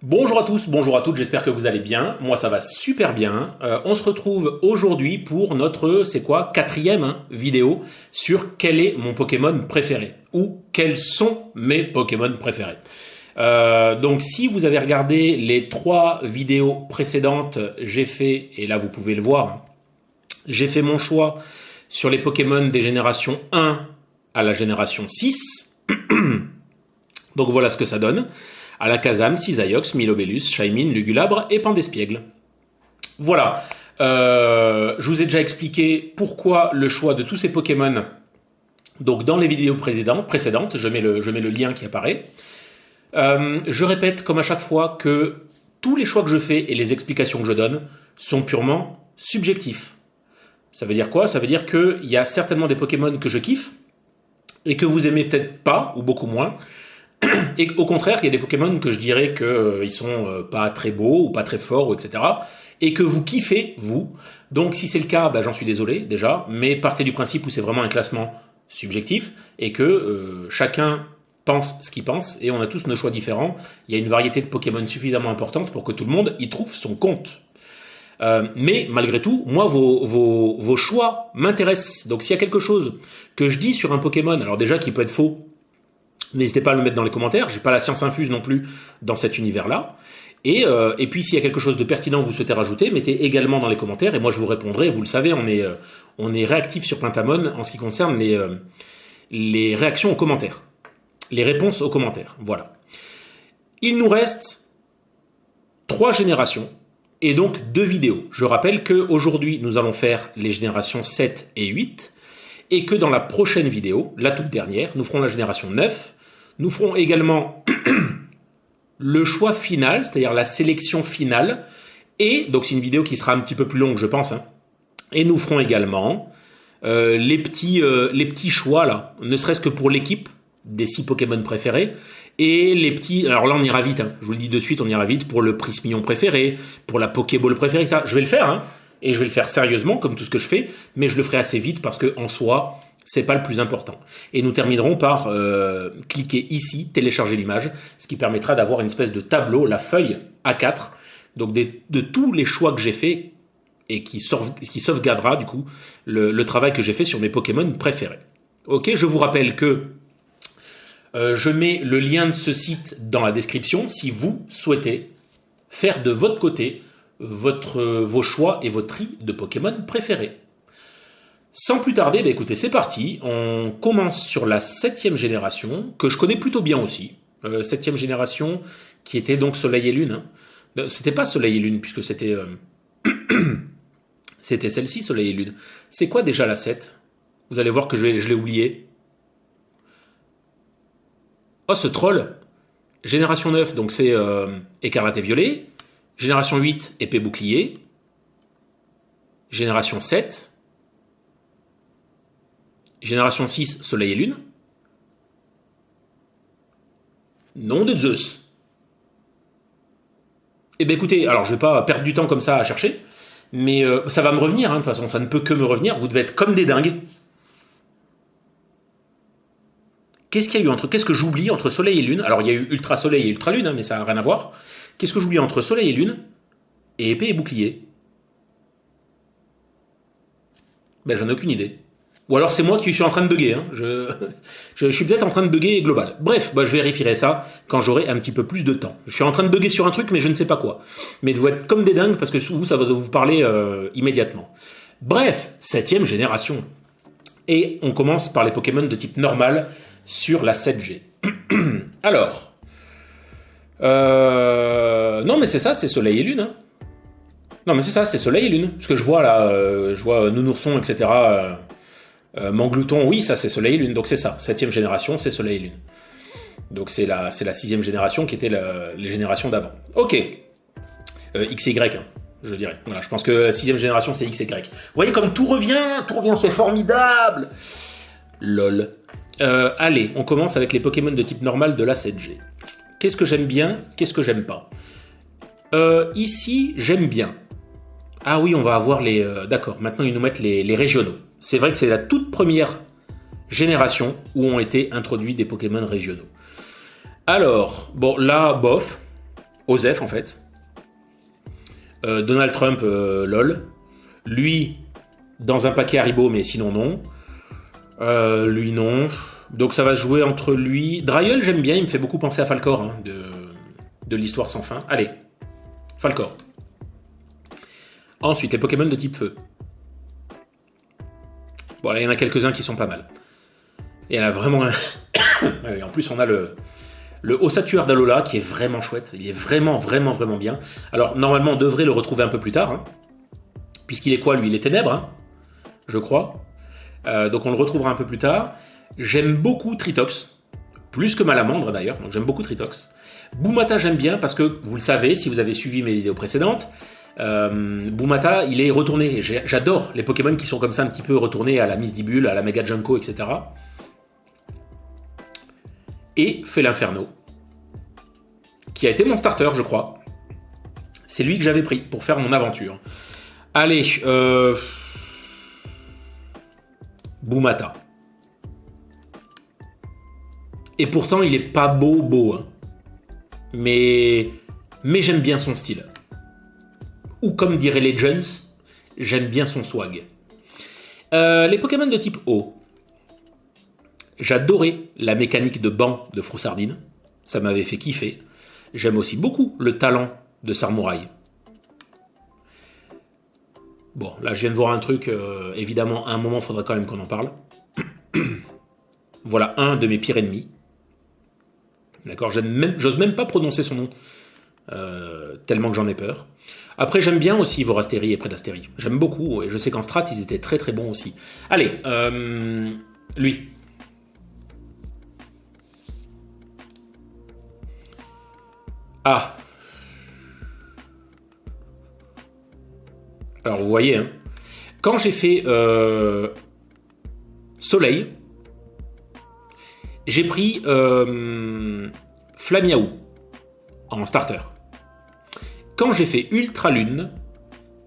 Bonjour à tous, bonjour à toutes, j'espère que vous allez bien. Moi ça va super bien. On se retrouve aujourd'hui pour notre, c'est quoi, quatrième vidéo sur quel est mon Pokémon préféré ou quels sont mes Pokémon préférés. Donc si vous avez regardé les 3 vidéos précédentes, j'ai fait, et là vous pouvez le voir, j'ai fait mon choix sur les Pokémon des générations 1 à la génération 6. Donc voilà ce que ça donne. Alakazam, Cisaiox, Milobellus, Shaymin, Lugulabre et Pandespiègle. Voilà. Je vous ai déjà expliqué pourquoi le choix de tous ces Pokémon. Donc dans les vidéos précédentes, je mets le lien qui apparaît. Je répète comme à chaque fois que tous les choix que je fais et les explications que je donne sont purement subjectifs. Ça veut dire quoi? Ça veut dire qu'il y a certainement des Pokémon que je kiffe et que vous aimez peut-être pas ou beaucoup moins. Et au contraire, il y a des Pokémon que je dirais qu'ils sont pas très beaux ou pas très forts, etc. Et que vous kiffez, vous. Donc si c'est le cas, j'en suis désolé déjà, mais partez du principe où c'est vraiment un classement subjectif et que chacun pense ce qu'il pense et on a tous nos choix différents. Il y a une variété de Pokémon suffisamment importante pour que tout le monde y trouve son compte. Mais malgré tout, moi, vos choix m'intéressent. Donc s'il y a quelque chose que je dis sur un Pokémon, alors déjà qui peut être faux, n'hésitez pas à le mettre dans les commentaires, j'ai pas la science infuse non plus dans cet univers-là. Et puis s'il y a quelque chose de pertinent que vous souhaitez rajouter, mettez également dans les commentaires et moi je vous répondrai. Vous le savez, on est réactif sur Pentamon en ce qui concerne les réactions aux commentaires. Les réponses aux commentaires, voilà. Il nous reste 3 générations et donc 2 vidéos. Je rappelle qu'aujourd'hui nous allons faire les générations 7 et 8 et que dans la prochaine vidéo, la toute dernière, nous ferons la génération 9. Nous ferons également le choix final, c'est-à-dire la sélection finale. Et donc c'est une vidéo qui sera un petit peu plus longue, je pense. Et nous ferons également les petits choix, là, ne serait-ce que pour l'équipe des 6 Pokémon préférés. Et les petits... Alors là, on ira vite. Je vous le dis de suite, on ira vite pour le Prismillon préféré, pour la Pokéball préférée. Ça, je vais le faire, et je vais le faire sérieusement, comme tout ce que je fais. Mais je le ferai assez vite parce qu'en soi... c'est pas le plus important. Et nous terminerons par cliquer ici, télécharger l'image, ce qui permettra d'avoir une espèce de tableau, la feuille A4, donc de tous les choix que j'ai faits et qui sauvegardera du coup le travail que j'ai fait sur mes Pokémon préférés. Ok, je vous rappelle que je mets le lien de ce site dans la description si vous souhaitez faire de votre côté vos choix et votre tri de Pokémon préférés. Sans plus tarder, écoutez, c'est parti. On commence sur la 7e génération, que je connais plutôt bien aussi. 7e génération, qui était donc Soleil et Lune. C'était pas Soleil et Lune, puisque c'était c'était celle-ci, Soleil et Lune. C'est quoi déjà la 7? Vous allez voir que je l'ai oublié. Oh, ce troll. Génération 9, donc c'est Écarlate et Violet. Génération 8, Épée Bouclier. Génération 7... Génération 6, Soleil et Lune. Nom de Zeus. Eh bien écoutez, alors je vais pas perdre du temps comme ça à chercher, mais ça va me revenir, de toute façon, ça ne peut que me revenir, vous devez être comme des dingues. Qu'est-ce qu'il y a eu qu'est-ce que j'oublie entre Soleil et Lune? Alors il y a eu Ultra Soleil et Ultra Lune, mais ça n'a rien à voir. Qu'est-ce que j'oublie entre Soleil et Lune et Épée et Bouclier? J'en ai aucune idée. Ou alors c'est moi qui suis en train de bugger. Je suis peut-être en train de bugger global. Bref, je vérifierai ça quand j'aurai un petit peu plus de temps. Je suis en train de bugger sur un truc, mais je ne sais pas quoi. Mais vous êtes comme des dingues parce que vous, ça va vous parler immédiatement. Bref, 7e génération. Et on commence par les Pokémon de type normal sur la 7G. Alors... non mais c'est ça, c'est Soleil et Lune. Non mais c'est ça, c'est Soleil et Lune. Ce que je vois là, je vois Nounourson, etc., Manglouton, oui, ça c'est Soleil et Lune, donc c'est ça, 7e génération, c'est Soleil et Lune. Donc c'est la 6e génération qui était les générations d'avant. Ok, XY, je dirais. Voilà, je pense que la 6e génération c'est XY. Vous voyez comme tout revient, c'est formidable. Lol. Allez, on commence avec les Pokémon de type normal de la 7G. Qu'est-ce que j'aime bien, qu'est-ce que j'aime pas? Ici, j'aime bien. Ah oui, on va avoir les... D'accord, maintenant ils nous mettent les régionaux. C'est vrai que c'est la toute première génération où ont été introduits des Pokémon régionaux. Alors, bon, là, bof. Osef en fait. Donald Trump, lol. Lui, dans un paquet Haribo, mais sinon non. Lui non. Donc ça va se jouer entre lui. Dryel, j'aime bien, il me fait beaucoup penser à Falcor, hein, de l'histoire sans fin. Allez, Falcor. Ensuite, les Pokémon de type feu. Bon, là, il y en a quelques-uns qui sont pas mal. Et il y en a vraiment un. En plus, on a le Ossatueur d'Alola qui est vraiment chouette. Il est vraiment bien. Alors, normalement, on devrait le retrouver un peu plus tard. Hein, puisqu'il est quoi, lui? Il est ténèbres, hein, je crois. Donc, on le retrouvera un peu plus tard. J'aime beaucoup Tritox. Plus que Malamandre, d'ailleurs. Donc, j'aime beaucoup Tritox. Boumata, j'aime bien parce que, vous le savez, si vous avez suivi mes vidéos précédentes, Boumata, il est retourné. J'adore les Pokémon qui sont comme ça, un petit peu retournés à la Misdibule, à la Mega Junko, etc. Et Felinferno, qui a été mon starter, je crois. C'est lui que j'avais pris pour faire mon aventure. Allez, Boumata. Et pourtant, il est pas beau, hein. Mais j'aime bien son style. Ou comme dirait Legends, j'aime bien son swag. Les Pokémon de type eau. J'adorais la mécanique de banc de Froussardine. Ça m'avait fait kiffer. J'aime aussi beaucoup le talent de Sarmouraï. Bon, là je viens de voir un truc. Évidemment, à un moment, il faudra quand même qu'on en parle. Voilà un de mes pires ennemis. D'accord, j'ose même pas prononcer son nom. Tellement que j'en ai peur. Après, j'aime bien aussi Vorastéry et Prédastéry. J'aime beaucoup, et je sais qu'en strat, ils étaient très bons aussi. Allez, lui. Ah. Alors, vous voyez, hein, quand j'ai fait Soleil, j'ai pris Flamiaou en starter. Quand j'ai fait Ultra Lune,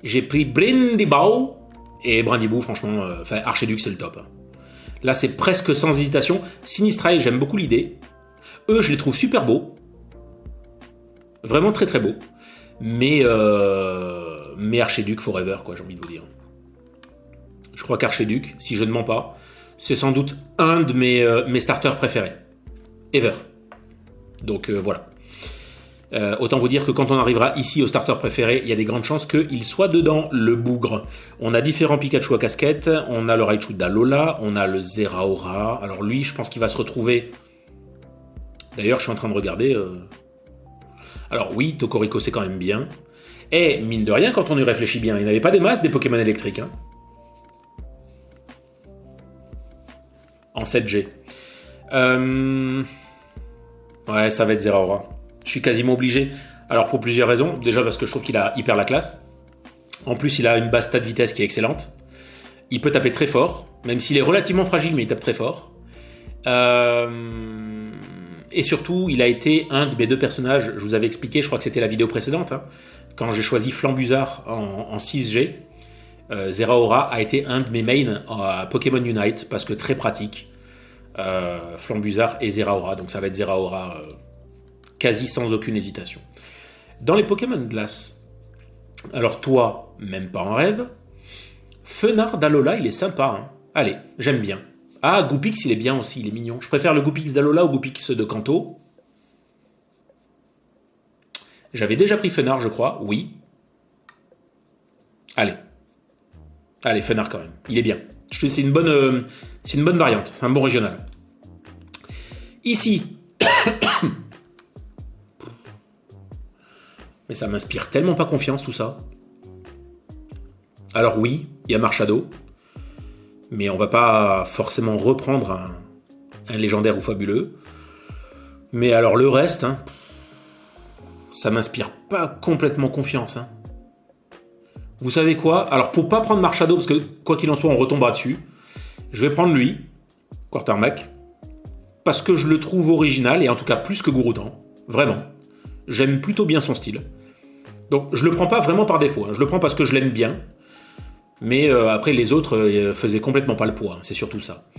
j'ai pris Brindibao, et Brindibou, franchement, Archiduc, c'est le top. Là, c'est presque sans hésitation. Sinistrail, j'aime beaucoup l'idée. Eux, je les trouve super beaux. Vraiment très beaux. Mais Archiduc forever, quoi, j'ai envie de vous dire. Je crois qu'Archiduc, si je ne mens pas, c'est sans doute un de mes starters préférés. Ever. Donc voilà. Autant vous dire que quand on arrivera ici au starter préféré, il y a des grandes chances qu'il soit dedans, le bougre. On a différents Pikachu à casquette, on a le Raichu d'Alola, on a le Zeraora. Alors lui, je pense qu'il va se retrouver... D'ailleurs, je suis en train de regarder... Alors oui, Tocorico, c'est quand même bien. Et mine de rien, quand on y réfléchit bien, il n'y avait pas des masses des Pokémon électriques. Hein, en 7G. Ouais, ça va être Zeraora. Je suis quasiment obligé. Alors pour plusieurs raisons. Déjà parce que je trouve qu'il a hyper la classe. En plus, il a une base stat vitesse qui est excellente. Il peut taper très fort, même s'il est relativement fragile, mais il tape très fort. Et surtout, il a été un de mes deux personnages. Je vous avais expliqué, je crois que c'était la vidéo précédente, hein, quand j'ai choisi Flambuzard en 6G. Zeraora a été un de mes mains à Pokémon Unite, parce que très pratique. Flambuzard et Zeraora. Donc ça va être Zeraora quasi sans aucune hésitation. Dans les Pokémon glace, alors toi, même pas en rêve, Fenard d'Alola, il est sympa. Hein. Allez, j'aime bien. Ah, Goupix, il est bien aussi, il est mignon. Je préfère le Goupix d'Alola au Goupix de Kanto. J'avais déjà pris Fenard, je crois, oui. Allez, Fenard quand même, il est bien. C'est une bonne variante, c'est un bon régional. Ici, mais ça m'inspire tellement pas confiance tout ça. Alors oui, il y a Marshado, mais on va pas forcément reprendre un légendaire ou fabuleux. Mais alors le reste, hein, ça m'inspire pas complètement confiance. Hein. Vous savez quoi? Alors pour pas prendre Marshado, parce que quoi qu'il en soit, on retombera dessus, je vais prendre lui, Quartermac, parce que je le trouve original, et en tout cas plus que Gouroutan. Vraiment. J'aime plutôt bien son style. Donc je le prends pas vraiment par défaut, hein. Je le prends parce que je l'aime bien. Mais après les autres faisaient complètement pas le poids, hein. C'est surtout ça.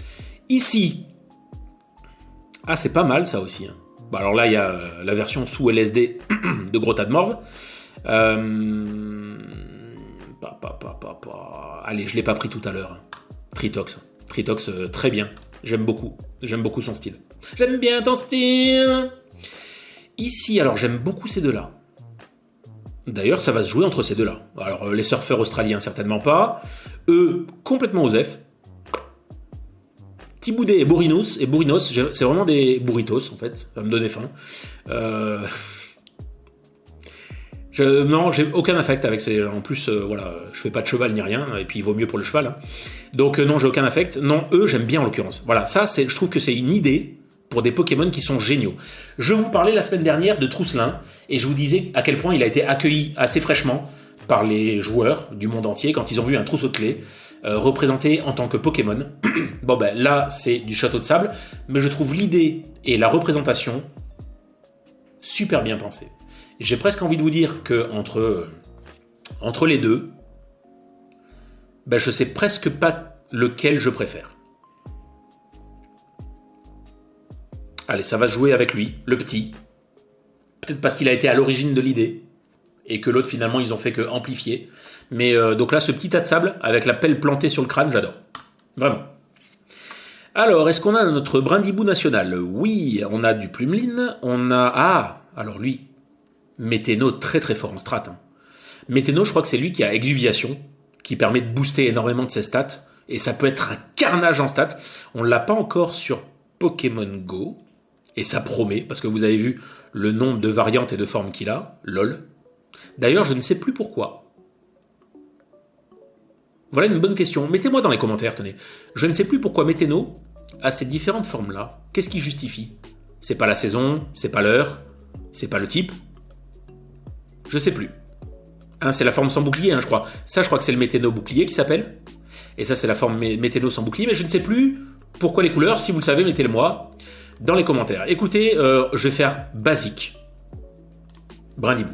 Ici, ah c'est pas mal ça aussi. Hein. Bah, alors là, il y a la version sous LSD de Grota de Morve. Allez, je l'ai pas pris tout à l'heure. Tritox. Tritox, très bien. J'aime beaucoup son style. J'aime bien ton style. Ici, alors j'aime beaucoup ces deux-là. D'ailleurs, ça va se jouer entre ces deux-là. Alors, les surfeurs australiens, certainement pas. Eux, complètement osef. Thiboudet et Bourinos, c'est vraiment des burritos, en fait. Ça va me donner faim. Non, j'ai aucun affect avec ces... En plus, voilà, je fais pas de cheval ni rien, et puis il vaut mieux pour le cheval. Hein. Donc non, j'ai aucun affect. Non, eux, j'aime bien en l'occurrence. Voilà, ça, je trouve que c'est une idée pour des Pokémon qui sont géniaux. Je vous parlais la semaine dernière de Trousselin, et je vous disais à quel point il a été accueilli assez fraîchement par les joueurs du monde entier quand ils ont vu un trousseau de clés représenté en tant que Pokémon. Bon ben là, c'est du château de sable, mais je trouve l'idée et la représentation super bien pensées. J'ai presque envie de vous dire que entre les deux, ben je sais presque pas lequel je préfère. Allez, ça va se jouer avec lui, le petit. Peut-être parce qu'il a été à l'origine de l'idée, et que l'autre, finalement, ils ont fait que amplifier. Mais donc là, ce petit tas de sable, avec la pelle plantée sur le crâne, j'adore. Vraiment. Alors, est-ce qu'on a notre Brindibou national? Oui, on a du Plumeline, on a... Ah, alors lui, Météno, très très fort en strat. Hein. Météno, je crois que c'est lui qui a Exuviation, qui permet de booster énormément de ses stats, et ça peut être un carnage en stats. On ne l'a pas encore sur Pokémon Go, et ça promet, parce que vous avez vu le nombre de variantes et de formes qu'il a, lol. D'ailleurs, je ne sais plus pourquoi. Voilà une bonne question. Mettez-moi dans les commentaires, tenez. Je ne sais plus pourquoi Météno a ces différentes formes-là. Qu'est-ce qui justifie? C'est pas la saison, c'est pas l'heure, c'est pas le type. Je sais plus. Hein, c'est la forme sans bouclier, hein, je crois. Ça, je crois que c'est le Météno bouclier qui s'appelle. Et ça, c'est la forme Météno sans bouclier. Mais je ne sais plus pourquoi les couleurs. Si vous le savez, mettez-le-moi dans les commentaires. Écoutez, je vais faire basique. Brindibou.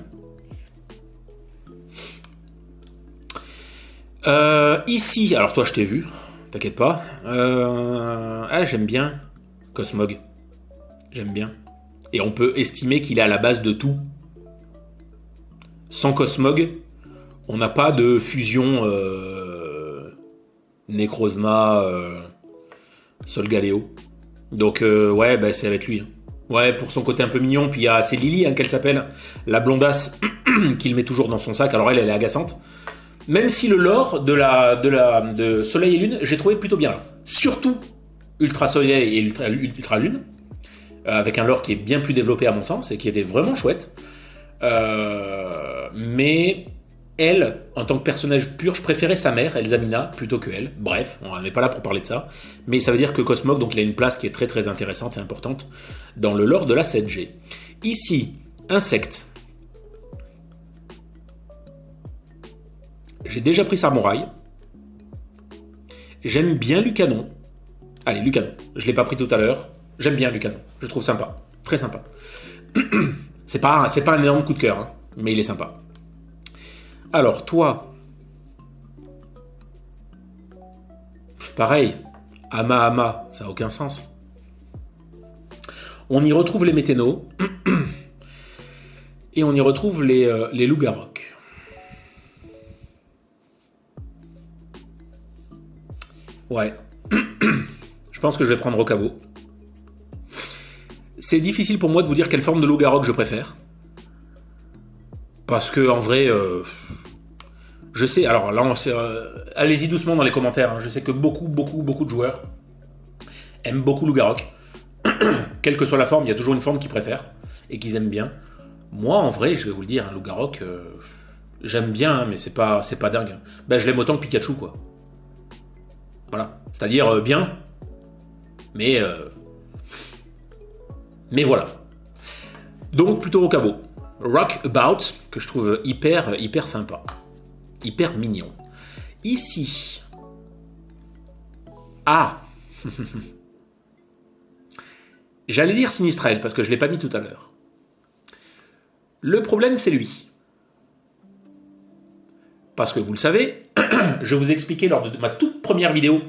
Ici, alors toi je t'ai vu, t'inquiète pas. J'aime bien Cosmog. J'aime bien. Et on peut estimer qu'il est à la base de tout. Sans Cosmog, on n'a pas de fusion Necrozma, Solgaleo. Donc ouais, bah, c'est avec lui. Hein. Ouais, pour son côté un peu mignon. Puis il y a c'est Lily, hein, qu'elle s'appelle, la blondasse qu'il met toujours dans son sac. Alors elle est agaçante. Même si le lore de Soleil et Lune, j'ai trouvé plutôt bien. Surtout Ultra Soleil et Ultra Lune, avec un lore qui est bien plus développé à mon sens et qui était vraiment chouette. Mais elle, en tant que personnage pur, je préférais sa mère, Elsamina, plutôt que elle. Bref, on n'est pas là pour parler de ça. Mais ça veut dire que Cosmog, donc, il a une place qui est très très intéressante et importante dans le lore de la 7G. Ici, Insecte. J'ai déjà pris Samouraï. J'aime bien Lucanon. Allez, Lucanon. Je ne l'ai pas pris tout à l'heure. J'aime bien Lucanon. Je le trouve sympa. Très sympa. C'est pas un énorme coup de cœur, hein, mais il est sympa. Alors, toi. Pareil. Ama, ça n'a aucun sens. On y retrouve les Méténos. Et on y retrouve les Loups-Garoques. Ouais. Je pense que je vais prendre Rocabo. C'est difficile pour moi de vous dire quelle forme de loup-garok je préfère. Parce que, en vrai, je sais... Alors là, allez-y doucement dans les commentaires. Hein. Je sais que beaucoup de joueurs aiment beaucoup loup-garok. Quelle que soit la forme, il y a toujours une forme qu'ils préfèrent et qu'ils aiment bien. Moi, en vrai, je vais vous le dire, un loup-garok, j'aime bien, hein, mais c'est pas dingue. Ben, je l'aime autant que Pikachu, quoi. Voilà. C'est-à-dire bien, mais voilà. Donc plutôt Rocabo. Rockabout, que je trouve hyper sympa. Hyper mignon. Ici. Ah J'allais dire Sinistrel, parce que je ne l'ai pas mis tout à l'heure. Le problème, c'est lui. Parce que vous le savez, je vous ai expliqué lors de ma toute première vidéo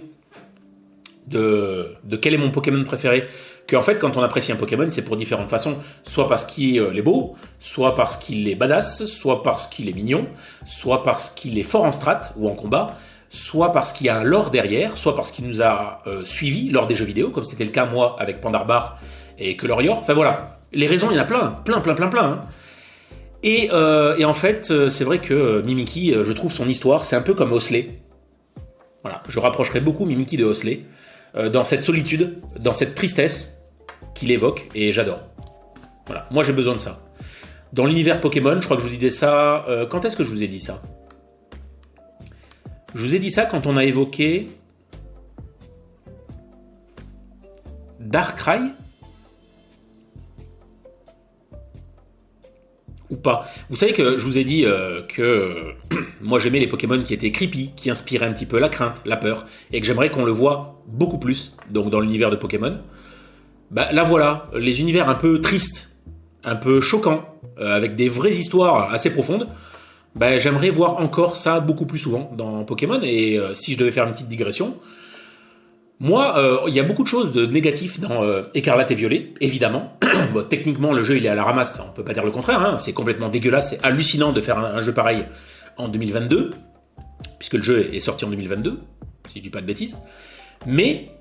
de quel est mon Pokémon préféré qu'en fait, quand on apprécie un Pokémon, c'est pour différentes façons. Soit parce qu'il est beau, soit parce qu'il est badass, soit parce qu'il est mignon, soit parce qu'il est fort en strat ou en combat, soit parce qu'il y a un lore derrière, soit parce qu'il nous a suivis lors des jeux vidéo, comme c'était le cas moi avec Pandarbar et Colorior. Enfin voilà, les raisons, il y en a plein. Hein. Et en fait, c'est vrai que Mimikyu, je trouve son histoire, c'est un peu comme Osley. Voilà, je rapprocherai beaucoup Mimikyu de Osley, dans cette solitude, dans cette tristesse qu'il évoque, et j'adore. Voilà, moi j'ai besoin de ça. Dans l'univers Pokémon, je crois que je vous disais ça... quand est-ce que je vous ai dit ça ? Je vous ai dit ça quand on a évoqué Darkrai ou pas. Vous savez que je vous ai dit que moi j'aimais les Pokémon qui étaient creepy, qui inspiraient un petit peu la crainte, la peur, et que j'aimerais qu'on le voit beaucoup plus, donc dans l'univers de Pokémon. Bah là voilà, les univers un peu tristes, un peu choquants, avec des vraies histoires assez profondes, bah, j'aimerais voir encore ça beaucoup plus souvent dans Pokémon, et si je devais faire une petite digression, moi, il y a beaucoup de choses de négatifs dans Écarlate et Violet, évidemment. Bon, techniquement, le jeu, il est à la ramasse, on peut pas dire le contraire, hein. C'est complètement dégueulasse, c'est hallucinant de faire un jeu pareil en 2022, puisque le jeu est sorti en 2022, si je dis pas de bêtises. Mais,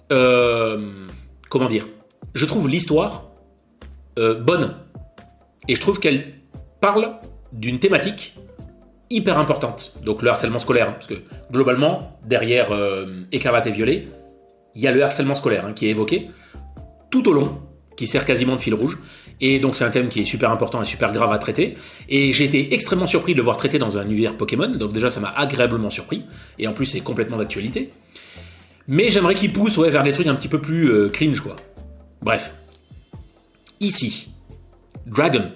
comment dire, je trouve l'histoire bonne, et je trouve qu'elle parle d'une thématique hyper importante, donc le harcèlement scolaire, hein, parce que globalement, derrière Écarlate et Violet, il y a le harcèlement scolaire hein, qui est évoqué tout au long, qui sert quasiment de fil rouge, et donc c'est un thème qui est super important et super grave à traiter, et j'ai été extrêmement surpris de le voir traité dans un univers Pokémon, donc déjà ça m'a agréablement surpris, et en plus c'est complètement d'actualité, mais j'aimerais qu'il pousse vers des trucs un petit peu plus cringe quoi. Bref. Ici, Dragon.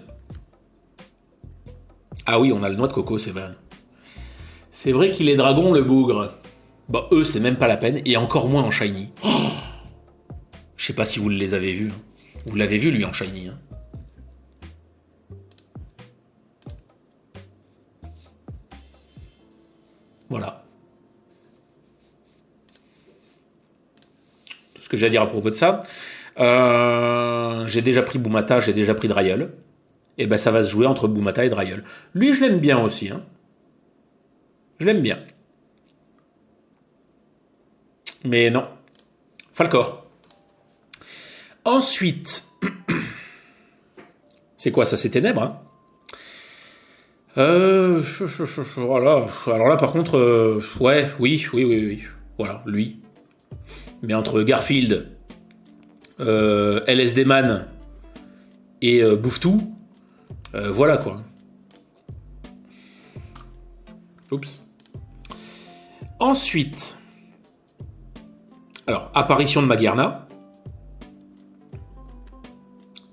Ah oui, on a le noix de coco, c'est vrai. C'est vrai qu'il est dragon, le bougre. Bah, eux, c'est même pas la peine, et encore moins en shiny. Oh, je sais pas si vous les avez vus. Vous l'avez vu, lui, en shiny. Hein. Voilà. Tout ce que j'ai à dire à propos de ça. J'ai déjà pris Boumata, j'ai déjà pris Drayeul. Et ben ça va se jouer entre Boumata et Drayeul. Lui, je l'aime bien aussi. Hein. Je l'aime bien. Mais non. Falcor. Ensuite, c'est quoi ça? C'est Ténèbres. Hein voilà. Alors là, par contre, ouais, oui. Voilà, lui. Mais entre Garfield, LSD Man et Bouffe-Tout, voilà quoi. Oups. Ensuite, alors, apparition de Magearna.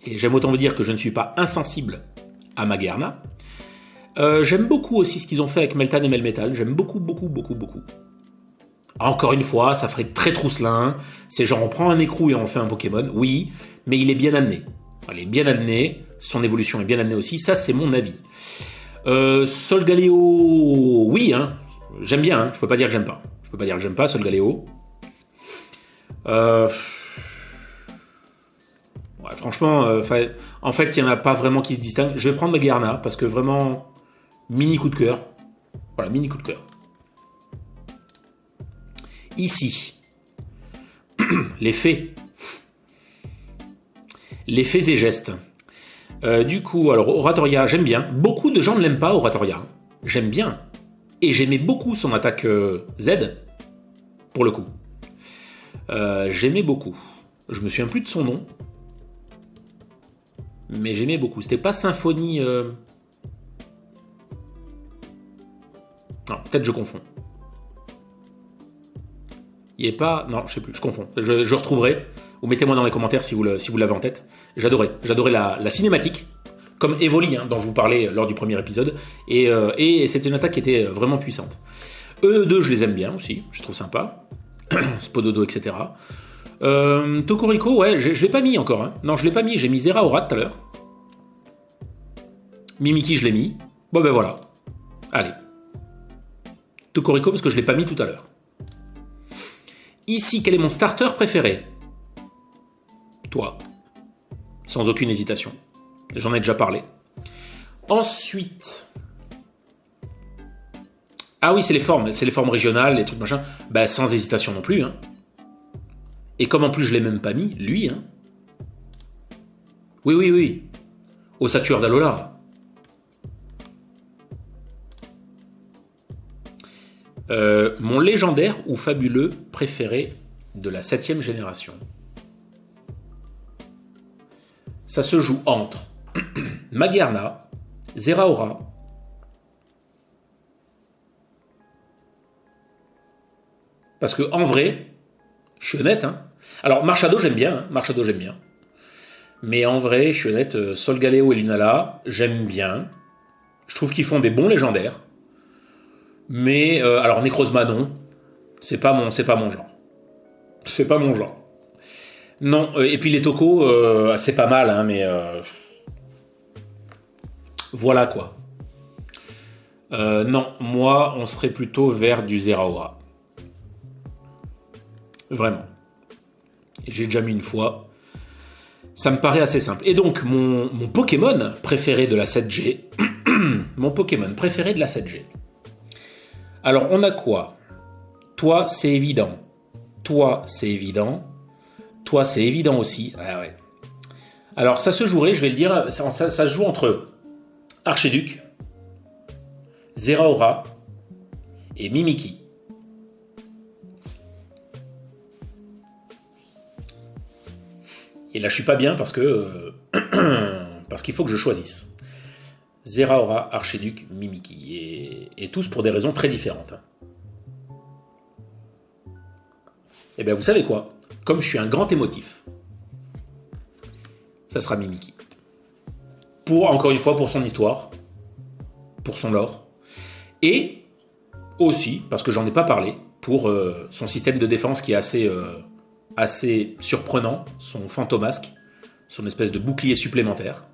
Et j'aime autant vous dire que je ne suis pas insensible à Magearna. J'aime beaucoup aussi ce qu'ils ont fait avec Meltan et Melmetal. J'aime beaucoup. Encore une fois, ça ferait très trousselin. C'est genre on prend un écrou et on fait un Pokémon. Oui, mais il est bien amené. Il est bien amené. Son évolution est bien amenée aussi. Ça, c'est mon avis. Solgaleo, oui, hein. J'aime bien. Hein. Je peux pas dire que j'aime pas. Solgaleo. Ouais, franchement, en fait, il n'y en a pas vraiment qui se distinguent. Je vais prendre Magearna parce que vraiment, mini coup de cœur. Voilà, mini coup de cœur. Ici, les faits. Les faits et gestes. Du coup, alors, Oratoria, j'aime bien. Beaucoup de gens ne l'aiment pas, Oratoria. J'aime bien. Et j'aimais beaucoup son attaque Z, pour le coup. J'aimais beaucoup. Je me souviens plus de son nom. Mais j'aimais beaucoup. C'était pas Symphonie... Non, peut-être je confonds. Il n'y est pas... Non, je sais plus, je confonds. Je retrouverai. Ou mettez-moi dans les commentaires si vous l'avez en tête. J'adorais la cinématique, comme Evoli, hein, dont je vous parlais lors du premier épisode. Et c'était une attaque qui était vraiment puissante. Eux deux, je les aime bien aussi. Je trouve sympa. Spododo, etc. Tokoriko, ouais, je l'ai pas mis encore. Hein. Non, je l'ai pas mis. J'ai mis Zeraora tout à l'heure. Mimikyu, je l'ai mis. Bon, ben voilà. Allez. Tokoriko, parce que je l'ai pas mis tout à l'heure. Ici, quel est mon starter préféré? toi, sans aucune hésitation. J'en ai déjà parlé. Ensuite... Ah oui, c'est les formes régionales, les trucs machin. Bah, sans hésitation non plus, hein. Et comme en plus je l'ai même pas mis, lui, hein. Oui. Ossature d'Alola. Mon légendaire ou fabuleux préféré de la 7e génération. Ça se joue entre Magearna, Zeraora, parce que en vrai, je suis honnête, hein. Alors Marchado j'aime bien, mais en vrai, je suis honnête, Solgaleo et Lunala, j'aime bien. Je trouve qu'ils font des bons légendaires. Mais alors Necrozma non, c'est pas mon genre. C'est pas mon genre. Non, et puis les tokos, c'est pas mal, hein, mais voilà quoi. Non, moi, on serait plutôt vers du Zeraora. Vraiment. J'ai déjà mis une fois. Ça me paraît assez simple. Et donc, mon Pokémon préféré de la 7G. Mon Pokémon préféré de la 7G. Alors, on a quoi? Toi, c'est évident. Toi, c'est évident. Toi, c'est évident aussi. Ah ouais. Alors, ça se jouerait, je vais le dire, ça se joue entre Archiduc, Zeraora et Mimikyu. Et là, je suis pas bien parce que parce qu'il faut que je choisisse. Zeraora, Archiduc, Mimikyu. Et tous pour des raisons très différentes. Et bien, vous savez quoi? Comme je suis un grand émotif, ça sera Mimikyu. Encore une fois, pour son histoire, pour son lore, et aussi, parce que j'en ai pas parlé, pour son système de défense qui est assez surprenant, son fantomasque, son espèce de bouclier supplémentaire,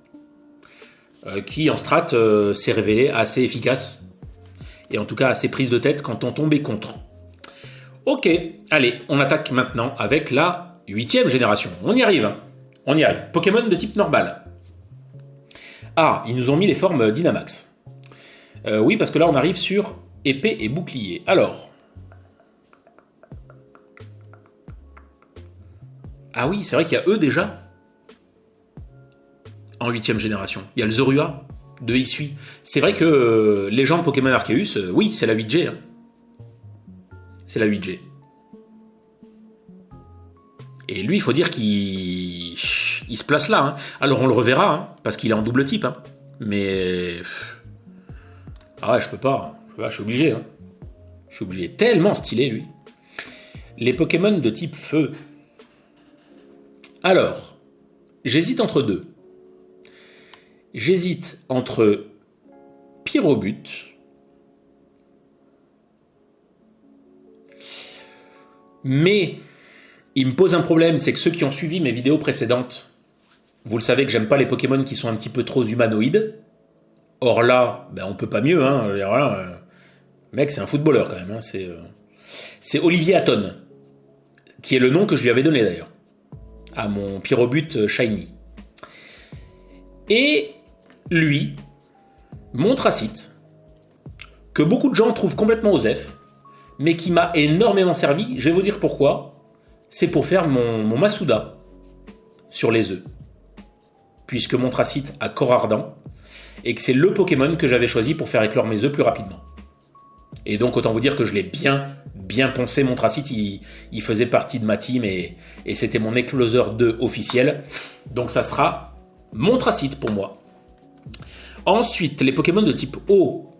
qui en strat s'est révélé assez efficace, et en tout cas assez prise de tête quand on tombait contre. Ok, allez, on attaque maintenant avec la 8e génération. On y arrive, hein. On y arrive. Pokémon de type normal. Ah, ils nous ont mis les formes Dynamax. Oui, parce que là, on arrive sur épée et bouclier. Alors. Ah oui, c'est vrai qu'il y a eux déjà. En 8e génération. Il y a le Zorua de Hisui. C'est vrai que Légende Pokémon Arceus, oui, c'est la 8G. Hein. C'est la 8G. Et lui, il faut dire qu'il se place là. Hein. Alors on le reverra, hein, parce qu'il est en double type. Hein. Mais... Ah ouais, je peux pas. Je suis obligé. Hein. Je suis obligé. Tellement stylé, lui. Les Pokémon de type feu. Alors, j'hésite entre deux. J'hésite entre Pyrobut mais il me pose un problème, c'est que ceux qui ont suivi mes vidéos précédentes, vous le savez que j'aime pas les Pokémon qui sont un petit peu trop humanoïdes. Or là, ben on peut pas mieux, hein. Voilà, mec, c'est un footballeur quand même. Hein. C'est Olivier Hatton, qui est le nom que je lui avais donné d'ailleurs, à mon Pyrobut Shiny. Et lui, mon Tracite, que beaucoup de gens trouvent complètement osef, mais qui m'a énormément servi, je vais vous dire pourquoi. C'est pour faire mon Masuda sur les œufs. Puisque mon Tracite a corps ardent, et que c'est le Pokémon que j'avais choisi pour faire éclore mes œufs plus rapidement. Et donc autant vous dire que je l'ai bien poncé, mon Tracite, il faisait partie de ma team, et c'était mon écloseur 2 officiel. Donc ça sera mon Tracite pour moi. Ensuite, les Pokémon de type eau.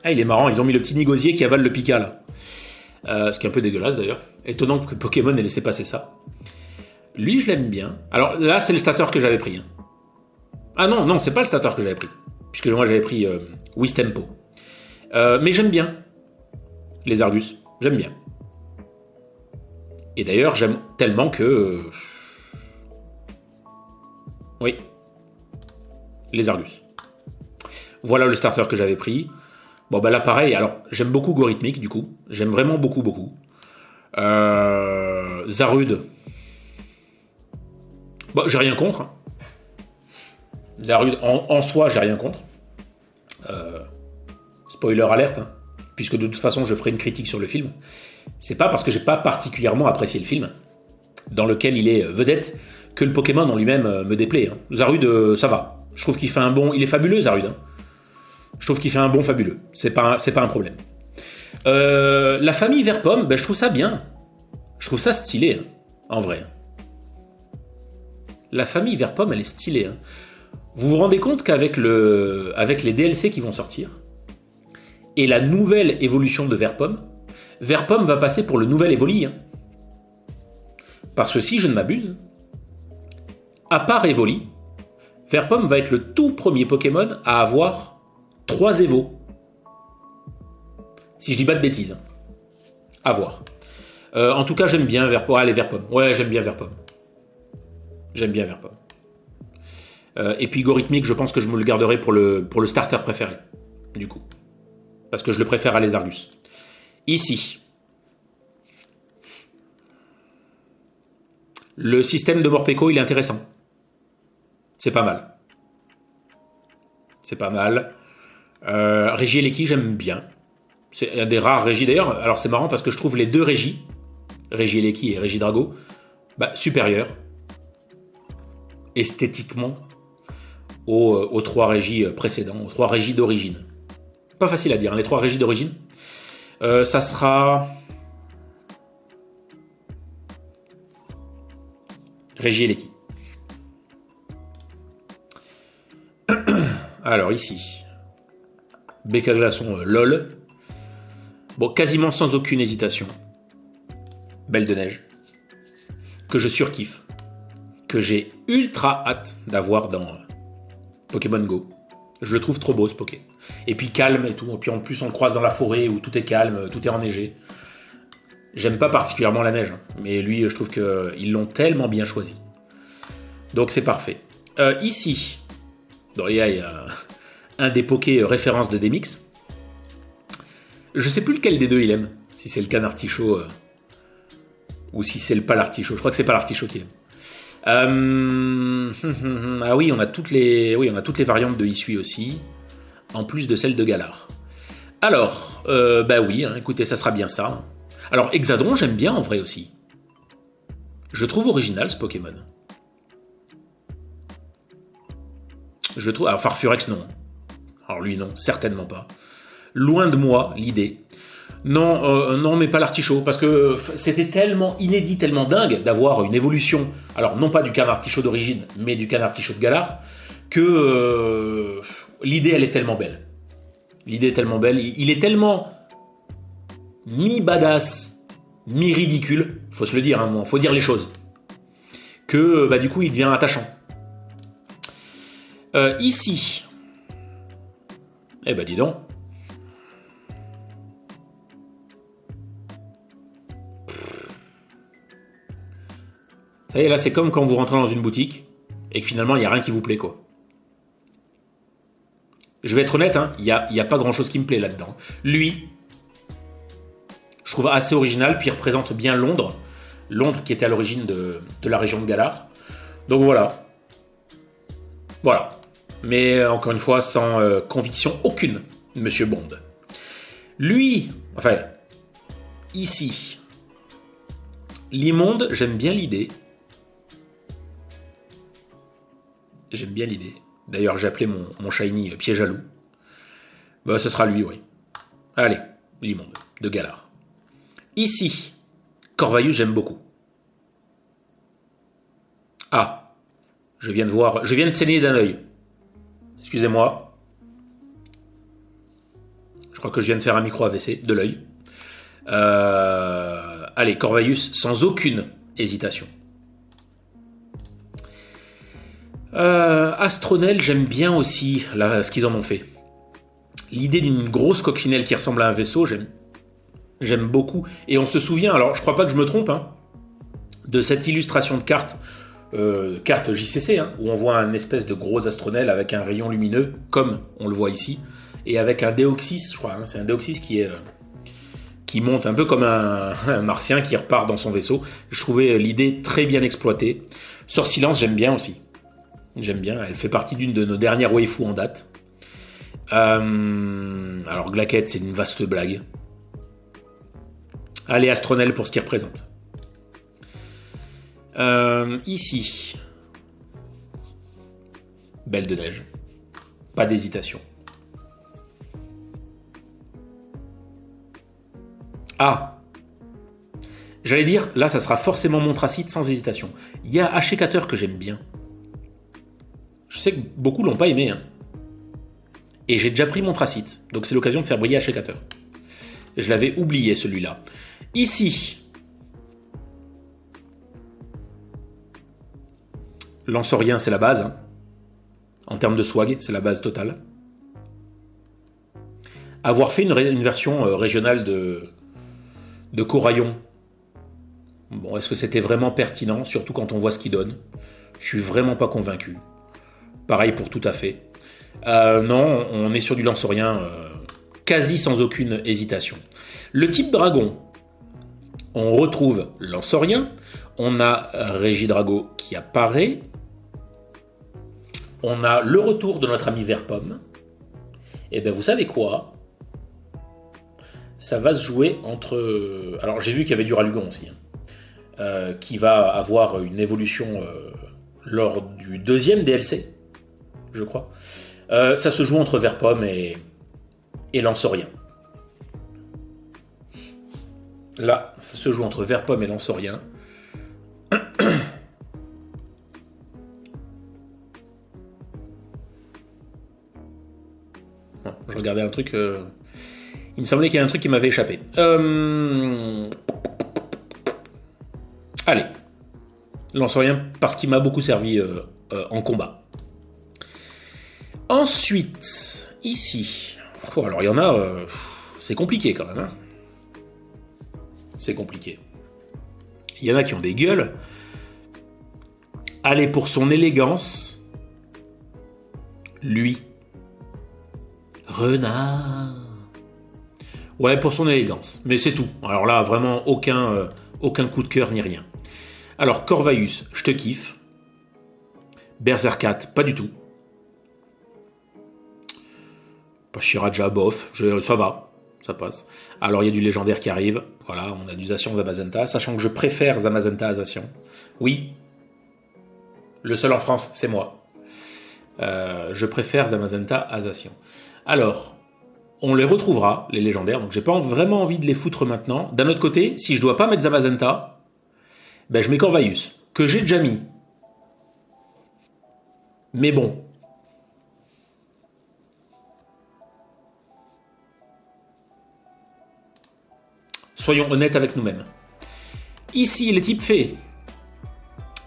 Ah, il est marrant, ils ont mis le petit nigosier qui avale le Pika là. Ce qui est un peu dégueulasse d'ailleurs. Étonnant que Pokémon ait laissé passer ça. Lui, je l'aime bien. Alors là, c'est le starter que j'avais pris. Hein. Ah non, c'est pas le starter que j'avais pris. Puisque moi, j'avais pris Wistempo. Mais j'aime bien les Argus. J'aime bien. Et d'ailleurs, j'aime tellement que... Oui. Les Argus. Voilà le starter que j'avais pris. Bon, bah là, pareil. Alors, j'aime beaucoup Gorithmic, du coup. J'aime vraiment beaucoup, beaucoup. Zarude. Bon, j'ai rien contre. Hein. Zarude, en soi, j'ai rien contre. Spoiler alerte, hein, puisque de toute façon, je ferai une critique sur le film. C'est pas parce que j'ai pas particulièrement apprécié le film, dans lequel il est vedette, que le Pokémon en lui-même me déplaît. Hein. Zarude, ça va. Je trouve qu'il fait un bon... Il est fabuleux, Zarude. Hein. Je trouve qu'il fait un bon fabuleux. C'est pas un problème. La famille Vert-Pomme, ben, je trouve ça bien. Je trouve ça stylé, hein, en vrai. La famille Vert-Pomme, elle est stylée. Hein. Vous vous rendez compte qu'avec les DLC qui vont sortir, et la nouvelle évolution de Vert-Pomme va passer pour le nouvel Evoli. Hein. Parce que si je ne m'abuse, à part Evoli, Vert-Pomme va être le tout premier Pokémon à avoir 3 Evo. Si je dis pas de bêtises. Hein. À voir. En tout cas, j'aime bien Vert-Pomme. Allez, Vert-Pomme. Ouais, j'aime bien Vert-Pomme. J'aime bien Vert-Pomme. Et puis Gorithmic, je pense que je me le garderai pour le starter préféré. Du coup. Parce que je le préfère à Lézargus. Ici. Le système de Morpeko, il est intéressant. C'est pas mal. C'est pas mal. Regieleki, j'aime bien. C'est un des rares Régis d'ailleurs. Alors c'est marrant parce que je trouve les deux Régis, Regieleki et Regidrago, supérieurs esthétiquement aux 3 Régis précédents, aux 3 Régis d'origine. Pas facile à dire, hein, les 3 Régis d'origine. Ça sera Regieleki. Alors ici, Becca Glaçon, LOL. Bon, quasiment sans aucune hésitation. Belle de neige. Que je surkiffe. Que j'ai ultra hâte d'avoir dans Pokémon Go. Je le trouve trop beau ce Poké. Et puis calme et tout. Et puis en plus on le croise dans la forêt où tout est calme, tout est enneigé. J'aime pas particulièrement la neige. Hein, mais lui, je trouve qu'ils l'ont tellement bien choisi. Donc c'est parfait. Ici, il y a un des Poké références de Demix. Je sais plus lequel des deux il aime. Si c'est le canartichaud ou si c'est le palartichaud. Je crois que c'est palartichaud qu'il aime. Ah oui, on a toutes les variantes de Hisui aussi, en plus de celles de Galar. Alors, oui, hein, écoutez, ça sera bien ça. Alors, Hexadron, j'aime bien en vrai aussi. Je trouve original ce Pokémon. Je trouve. Alors, Farfurex, non. Alors, lui, non, certainement pas. Loin de moi l'idée. Non, mais pas l'artichaut, parce que c'était tellement inédit, tellement dingue d'avoir une évolution, alors non pas du canartichaut d'origine, mais du canartichaut de Galar, que l'idée, elle est tellement belle. L'idée est tellement belle, il est tellement mi-badass, mi-ridicule, faut se le dire, hein, faut dire les choses, que du coup, il devient attachant. Ici, dis donc, ça y est, là, c'est comme quand vous rentrez dans une boutique et que finalement, il n'y a rien qui vous plaît, quoi. Je vais être honnête, hein, il y a pas grand-chose qui me plaît là-dedans. Lui, je trouve assez original, puis il représente bien Londres. Londres qui était à l'origine de la région de Galar. Donc voilà. Voilà. Mais encore une fois, sans conviction aucune, Monsieur Bond. Lui, enfin, ici, l'immonde, j'aime bien l'idée. J'aime bien l'idée. D'ailleurs, j'ai appelé mon shiny piège à loup. Ce sera lui, oui. Allez, l'immonde, de Galar. Ici, Corvayus, j'aime beaucoup. Ah, je viens de saigner d'un œil. Excusez-moi. Je crois que je viens de faire un micro-AVC de l'œil. Allez, Corvayus, sans aucune hésitation. Astronel, j'aime bien aussi ce qu'ils en ont fait. L'idée d'une grosse coccinelle qui ressemble à un vaisseau, j'aime beaucoup. Et on se souvient, alors je crois pas que je me trompe, hein, de cette illustration de carte JCC, hein, où on voit un espèce de gros Astronel avec un rayon lumineux, comme on le voit ici, et avec un Deoxys, je crois. Hein, c'est un Deoxys qui monte un peu comme un martien qui repart dans son vaisseau. Je trouvais l'idée très bien exploitée. Sœur Silence, j'aime bien aussi. J'aime bien. Elle fait partie d'une de nos dernières waifus en date. Alors Glaquette, c'est une vaste blague. Allez, Astronel pour ce qu'il représente. Ici, Belle de Neige. Pas d'hésitation. Ah, j'allais dire, là, ça sera forcément Montracite sans hésitation. Il y a Achécateur que j'aime bien. Je sais que beaucoup l'ont pas aimé. Hein. Et j'ai déjà pris Montracite. Donc c'est l'occasion de faire briller Achécateur. Je l'avais oublié, celui-là. Ici, Lansorien, c'est la base. Hein. En termes de swag, c'est la base totale. Avoir fait une version régionale de Coraillon, bon, est-ce que c'était vraiment pertinent, surtout quand on voit ce qu'il donne? Je suis vraiment pas convaincu. Pareil pour Tout à fait. Non, on est sur du Lansorien quasi sans aucune hésitation. Le type dragon, on retrouve Lansorien, on a Régidrago qui apparaît, on a le retour de notre ami Vert-Pomme, et bien vous savez quoi? Ça va se jouer entre... Alors j'ai vu qu'il y avait du Ralugon aussi, hein, qui va avoir une évolution lors du deuxième DLC, je crois. Ça se joue entre Vert-Pomme et Lansorien. Là, ça se joue entre Vert-Pomme et Lansorien. Non, je regardais un truc... Il me semblait qu'il y a un truc qui m'avait échappé. Allez. Lansorien, parce qu'il m'a beaucoup servi en combat. Ensuite, ici... alors, il y en a... c'est compliqué, quand même. Hein. C'est compliqué. Il y en a qui ont des gueules. Allez, pour son élégance... Lui. Renard... Ouais, pour son élégance, mais c'est tout. Alors là, vraiment, aucun coup de cœur ni rien. Alors, Corvaeus, je te kiffe. Berserkat, pas du tout. Pachiraja, bof, ça va, ça passe. Alors, il y a du légendaire qui arrive. Voilà, on a du Zacian Zamazenta, sachant que je préfère Zamazenta à Zacian. Oui, le seul en France, c'est moi. Je préfère Zamazenta à Zacian. Alors... on les retrouvera, les légendaires, donc j'ai pas vraiment envie de les foutre maintenant. D'un autre côté, si je dois pas mettre Zamazenta, ben je mets Corvaeus, que j'ai déjà mis. Mais bon. Soyons honnêtes avec nous-mêmes. Ici, les types faits.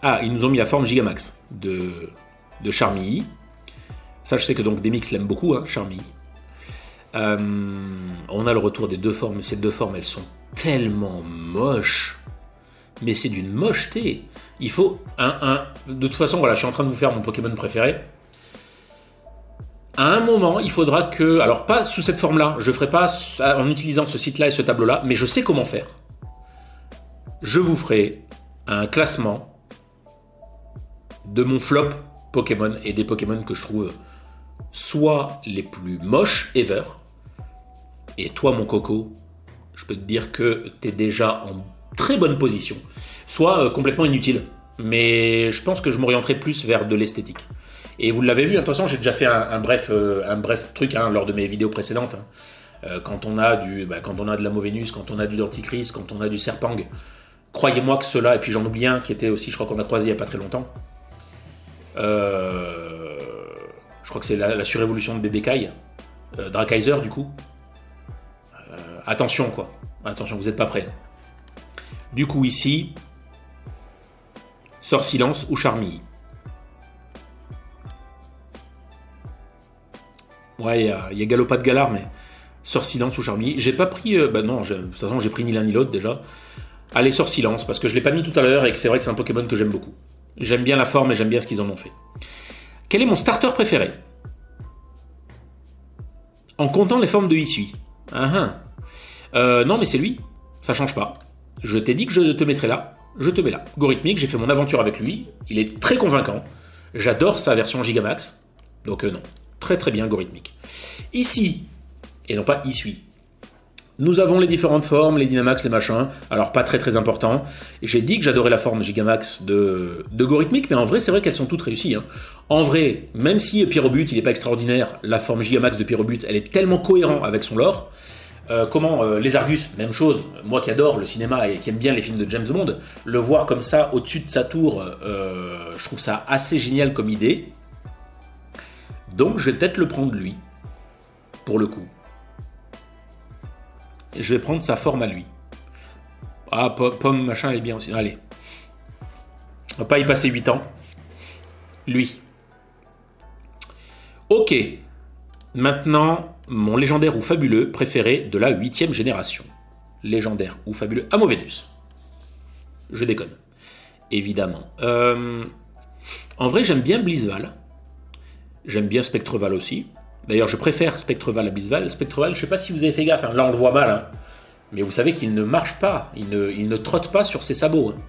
Ah, ils nous ont mis la forme Gigamax de Charmilly. Ça, je sais que donc Demix l'aime beaucoup, hein, Charmilly. On a le retour des deux formes. Ces deux formes, elles sont tellement moches. Mais c'est d'une mocheté. Il faut de toute façon, voilà, je suis en train de vous faire mon Pokémon préféré. À un moment, il faudra que... alors, pas sous cette forme-là. Je ne ferai pas en utilisant ce site-là et ce tableau-là. Mais je sais comment faire. Je vous ferai un classement de mon flop Pokémon et des Pokémon que je trouve soit les plus moches ever. Et toi, mon coco, je peux te dire que tu es déjà en très bonne position. Soit complètement inutile. Mais je pense que je m'orienterai plus vers de l'esthétique. Et vous l'avez vu, attention, j'ai déjà fait un bref truc hein, lors de mes vidéos précédentes. Hein. Quand on a de la Movenus, quand on a du Dorticris, quand on a du Serpang, croyez-moi que ceux-là, et puis j'en oublie un qui était aussi, je crois qu'on a croisé il n'y a pas très longtemps. Je crois que c'est la surévolution de Bébecaille, Drakaiser du coup. Attention quoi, attention, vous n'êtes pas prêts. Du coup ici, Sœur Silence ou Charmilly. Ouais, il y a Galopade Galar, mais Sœur Silence ou Charmilly. J'ai pas pris... non, de toute façon j'ai pris ni l'un ni l'autre déjà. Allez, Sœur Silence, parce que je l'ai pas mis tout à l'heure et que c'est vrai que c'est un Pokémon que j'aime beaucoup. J'aime bien la forme et j'aime bien ce qu'ils en ont fait. Quel est mon starter préféré? En comptant les formes de Isui. Non mais c'est lui, ça change pas. Je t'ai dit que je te mettrais là, je te mets là. Gorithmic, j'ai fait mon aventure avec lui, il est très convaincant. J'adore sa version Gigamax, donc non. Très très bien Gorithmic. Ici, et non pas Isui, nous avons les différentes formes, les Dynamax, les machins, alors pas très très important. J'ai dit que j'adorais la forme Gigamax de Gorithmic, mais en vrai c'est vrai qu'elles sont toutes réussies. Hein. En vrai, même si Pyrobut il n'est pas extraordinaire, la forme Gigamax de Pyrobut elle est tellement cohérente avec son lore. Les Argus, même chose, moi qui adore le cinéma et qui aime bien les films de James Bond, le voir comme ça au-dessus de sa tour, je trouve ça assez génial comme idée. Donc je vais peut-être le prendre lui, pour le coup. Je vais prendre sa forme à lui. Ah, pomme, machin, elle est bien aussi. Allez. On va pas y passer 8 ans. Lui. Ok. Maintenant, mon légendaire ou fabuleux préféré de la 8e génération. Légendaire ou fabuleux. Amovenus. Je déconne. Évidemment. En vrai, j'aime bien Blizzval. J'aime bien Spectreval aussi. D'ailleurs, je préfère Spectreval à Blizzval. Spectreval, je sais pas si vous avez fait gaffe, hein. Là on le voit mal, hein. Mais vous savez qu'il ne marche pas, il ne trotte pas sur ses sabots. Hein.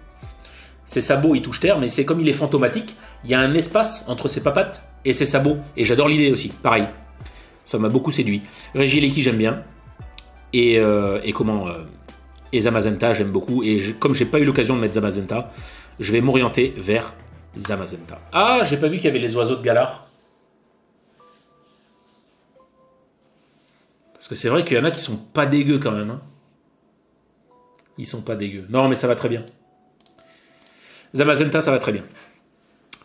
Ses sabots, il touche terre, mais c'est comme il est fantomatique, il y a un espace entre ses papates et ses sabots. Et j'adore l'idée aussi, pareil. Ça m'a beaucoup séduit. Regileki, j'aime bien. Et Zamazenta, j'aime beaucoup. Et comme j'ai pas eu l'occasion de mettre Zamazenta, je vais m'orienter vers Zamazenta. Ah, j'ai pas vu qu'il y avait les oiseaux de Galar. Parce que c'est vrai qu'il y en a qui sont pas dégueux quand même. Hein. Ils sont pas dégueux. Non, mais ça va très bien. Zamazenta, ça va très bien.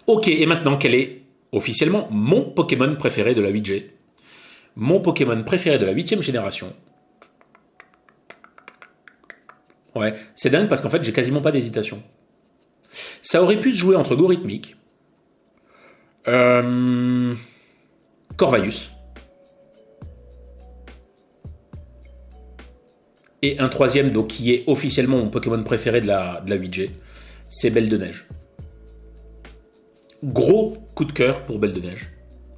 Ok, et maintenant, quel est officiellement mon Pokémon préféré de la 8G? Mon Pokémon préféré de la 8e génération. Ouais, c'est dingue parce qu'en fait, j'ai quasiment pas d'hésitation. Ça aurait pu se jouer entre Gorithmic, Corvaius, et un troisième, donc, qui est officiellement mon Pokémon préféré de la 8G, c'est Belle de Neige. Gros coup de cœur pour Belle de Neige.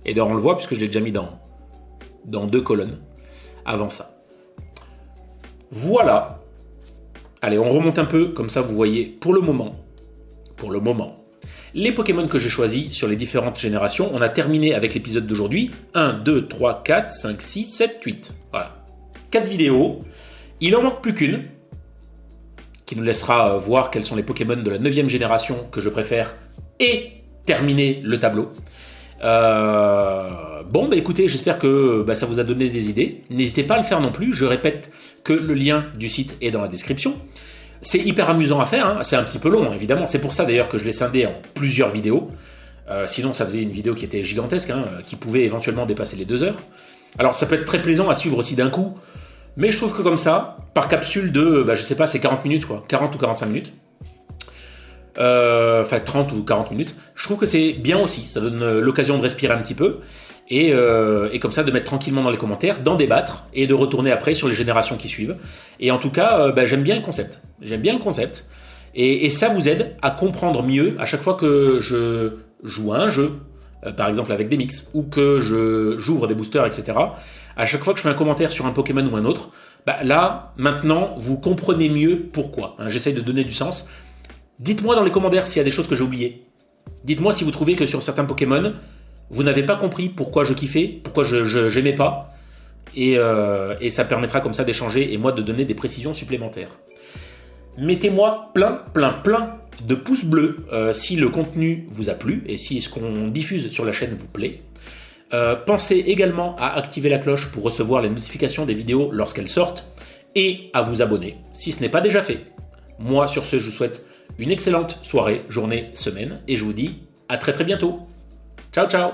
Et d'ailleurs, on le voit puisque je l'ai déjà mis dans 2 colonnes avant ça. Voilà. Allez, on remonte un peu, comme ça vous voyez, pour le moment, les Pokémon que j'ai choisis sur les différentes générations. On a terminé avec l'épisode d'aujourd'hui. 1, 2, 3, 4, 5, 6, 7, 8. Voilà. 4 vidéos. Il en manque plus qu'une, qui nous laissera voir quels sont les Pokémon de la 9e génération que je préfère, et terminer le tableau. Bon, bah écoutez, j'espère que ça vous a donné des idées. N'hésitez pas à le faire non plus. Je répète que le lien du site est dans la description. C'est hyper amusant à faire, hein. C'est un petit peu long, hein, évidemment. C'est pour ça d'ailleurs que je l'ai scindé en plusieurs vidéos. Sinon, ça faisait une vidéo qui était gigantesque, hein, qui pouvait éventuellement dépasser les 2 heures. Alors, ça peut être très plaisant à suivre aussi d'un coup. Mais je trouve que comme ça, par capsule de, je sais pas, c'est 40 minutes quoi, 40 ou 45 minutes. Enfin 30 ou 40 minutes. Je trouve que c'est bien aussi, ça donne l'occasion de respirer un petit peu. Et comme ça, de mettre tranquillement dans les commentaires, d'en débattre et de retourner après sur les générations qui suivent. Et en tout cas, j'aime bien le concept. J'aime bien le concept. Et ça vous aide à comprendre mieux à chaque fois que je joue à un jeu, par exemple avec des mix, ou que j'ouvre des boosters, etc. À chaque fois que je fais un commentaire sur un Pokémon ou un autre, là, maintenant, vous comprenez mieux pourquoi. Hein, j'essaye de donner du sens. Dites-moi dans les commentaires s'il y a des choses que j'ai oubliées. Dites-moi si vous trouvez que sur certains Pokémon, vous n'avez pas compris pourquoi je kiffais, pourquoi je n'aimais pas. Et ça permettra comme ça d'échanger et moi de donner des précisions supplémentaires. Mettez-moi plein de pouces bleus si le contenu vous a plu et si ce qu'on diffuse sur la chaîne vous plaît. Pensez également à activer la cloche pour recevoir les notifications des vidéos lorsqu'elles sortent et à vous abonner si ce n'est pas déjà fait. Moi, sur ce, je vous souhaite une excellente soirée, journée, semaine et je vous dis à très bientôt. Ciao, ciao!